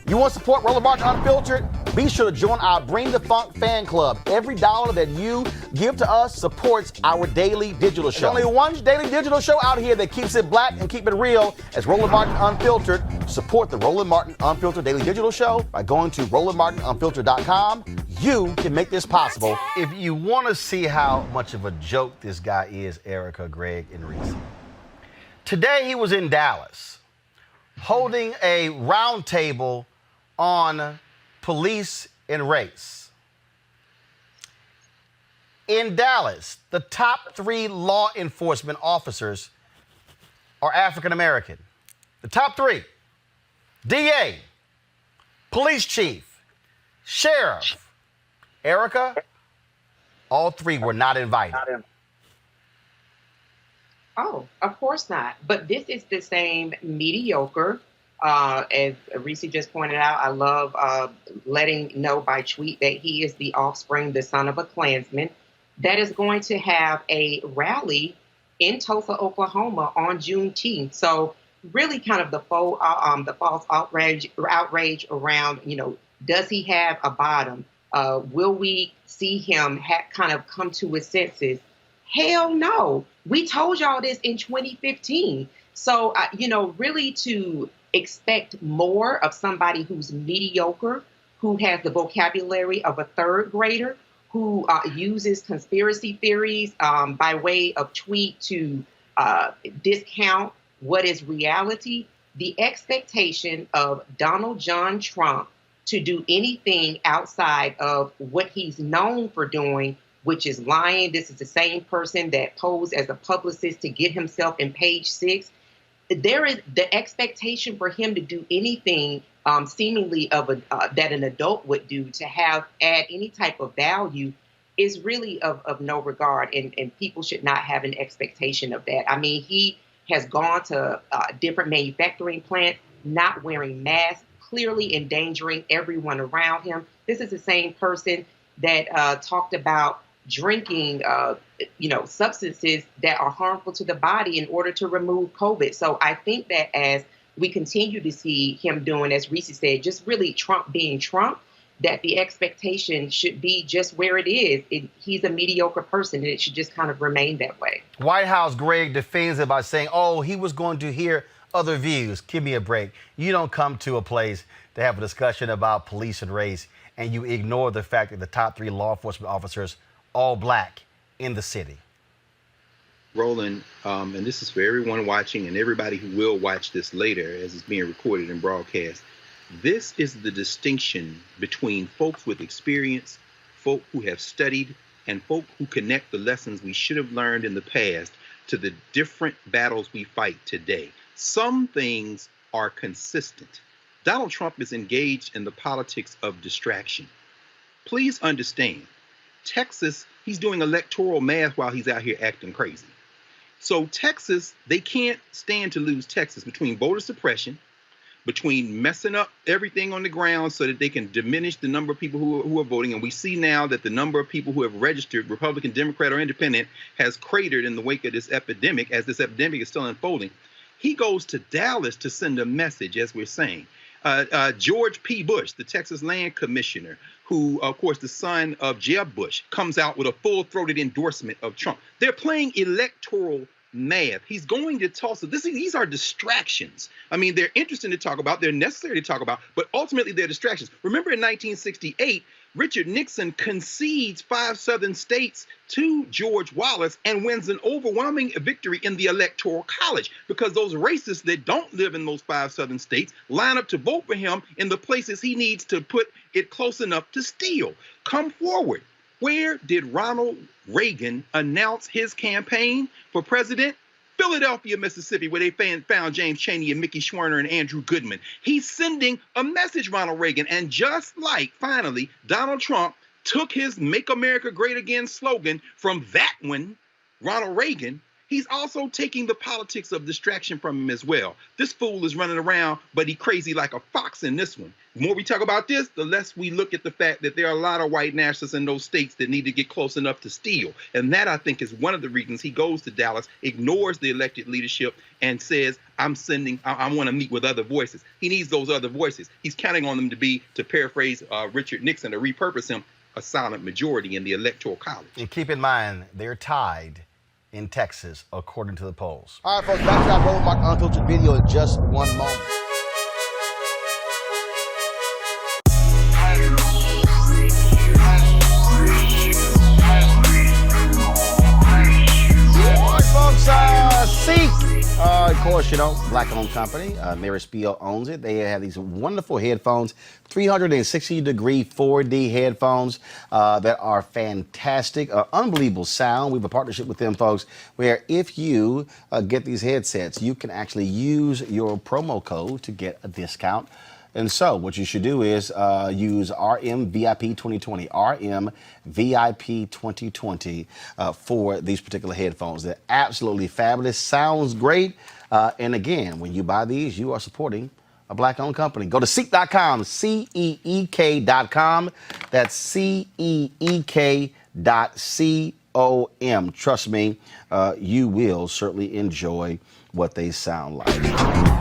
You want to support Roland Martin Unfiltered? Be sure to join our Bring the Funk fan club. Every dollar that you give to us supports our daily digital show. There's only one daily digital show out here that keeps it black and keep it real as Roland Martin Unfiltered. Support the Roland Martin Unfiltered daily digital show by going to RolandMartinUnfiltered.com. You can make this possible. If you want to see how much of a joke this guy is, Erica, Greg, and Reese. Today he was in Dallas holding a round table on police and race. In Dallas, the top 3 law enforcement officers are African American. The top 3: DA, police chief, sheriff. Erica, all 3 were not invited. Oh, of course not. But this is the same mediocre. As Reese just pointed out, I love letting know by tweet that he is the offspring, the son of a Klansman, that is going to have a rally in Tulsa, Oklahoma on Juneteenth. So really kind of the false outrage around, does he have a bottom? Will we see him kind of come to his senses? Hell no. We told y'all this in 2015. So, really to expect more of somebody who's mediocre, who has the vocabulary of a 3rd grader, who uses conspiracy theories by way of tweet to discount what is reality. The expectation of Donald John Trump to do anything outside of what he's known for doing, which is lying. This is the same person that posed as a publicist to get himself in Page 6. There is the expectation for him to do anything seemingly that an adult would do to add any type of value is really of no regard, and people should not have an expectation of that. I mean, he has gone to different manufacturing plants, not wearing masks, clearly endangering everyone around him. This is the same person that talked about drinking, substances that are harmful to the body in order to remove COVID. So I think that as we continue to see him doing, as Reese said, just really Trump being Trump, that the expectation should be just where it is. He's a mediocre person, and it should just kind of remain that way. White House, Greg, defends it by saying, he was going to hear other views. Give me a break. You don't come to a place to have a discussion about police and race, and you ignore the fact that the top 3 law enforcement officers all black in the city. Roland, and this is for everyone watching and everybody who will watch this later as it's being recorded and broadcast. This is the distinction between folks with experience, folk who have studied, and folk who connect the lessons we should have learned in the past to the different battles we fight today. Some things are consistent. Donald Trump is engaged in the politics of distraction. Please understand, Texas, he's doing electoral math while he's out here acting crazy. So Texas, they can't stand to lose Texas between voter suppression, between messing up everything on the ground so that they can diminish the number of people who are voting. And we see now that the number of people who have registered, Republican, Democrat, or Independent, has cratered in the wake of this epidemic, as this epidemic is still unfolding. He goes to Dallas to send a message, as we're saying. George P. Bush, the Texas Land Commissioner, who, of course, the son of Jeb Bush, comes out with a full-throated endorsement of Trump. They're playing electoral math. He's going to Tulsa. These are distractions. I mean, they're interesting to talk about. They're necessary to talk about, but ultimately they're distractions. Remember in 1968, Richard Nixon concedes 5 southern states to George Wallace and wins an overwhelming victory in the Electoral College because those racists that don't live in those 5 southern states line up to vote for him in the places he needs to put it close enough to steal. Come forward. Where did Ronald Reagan announce his campaign for president? Philadelphia, Mississippi, where they found James Chaney and Mickey Schwerner and Andrew Goodman. He's sending a message, Ronald Reagan. And just like, finally, Donald Trump took his Make America Great Again slogan from that one, Ronald Reagan, he's also taking the politics of distraction from him as well. This fool is running around, but he crazy like a fox in this one. The more we talk about this, the less we look at the fact that there are a lot of white nationalists in those states that need to get close enough to steal. And that, I think, is one of the reasons he goes to Dallas, ignores the elected leadership, and says, I want to meet with other voices. He needs those other voices. He's counting on them to be, to paraphrase Richard Nixon, to repurpose him, a silent majority in the Electoral College. And keep in mind, they're tied in Texas, according to the polls. All right, folks, back to our Roland Mark Unfiltered video in just one moment. All right, folks, Ceek. Of course, you know, black-owned company. Mary Spiel owns it. They have these wonderful headphones, 360-degree 4D headphones that are fantastic, unbelievable sound. We have a partnership with them, folks, where if you get these headsets, you can actually use your promo code to get a discount. And so what you should do is use RMVIP 2020, RMVIP 2020 for these particular headphones. They're absolutely fabulous. Sounds great. And again, when you buy these, you are supporting a black-owned company. Go to Ceek.com, CEEK.com. That's CEEK.com. Trust me, you will certainly enjoy what they sound like.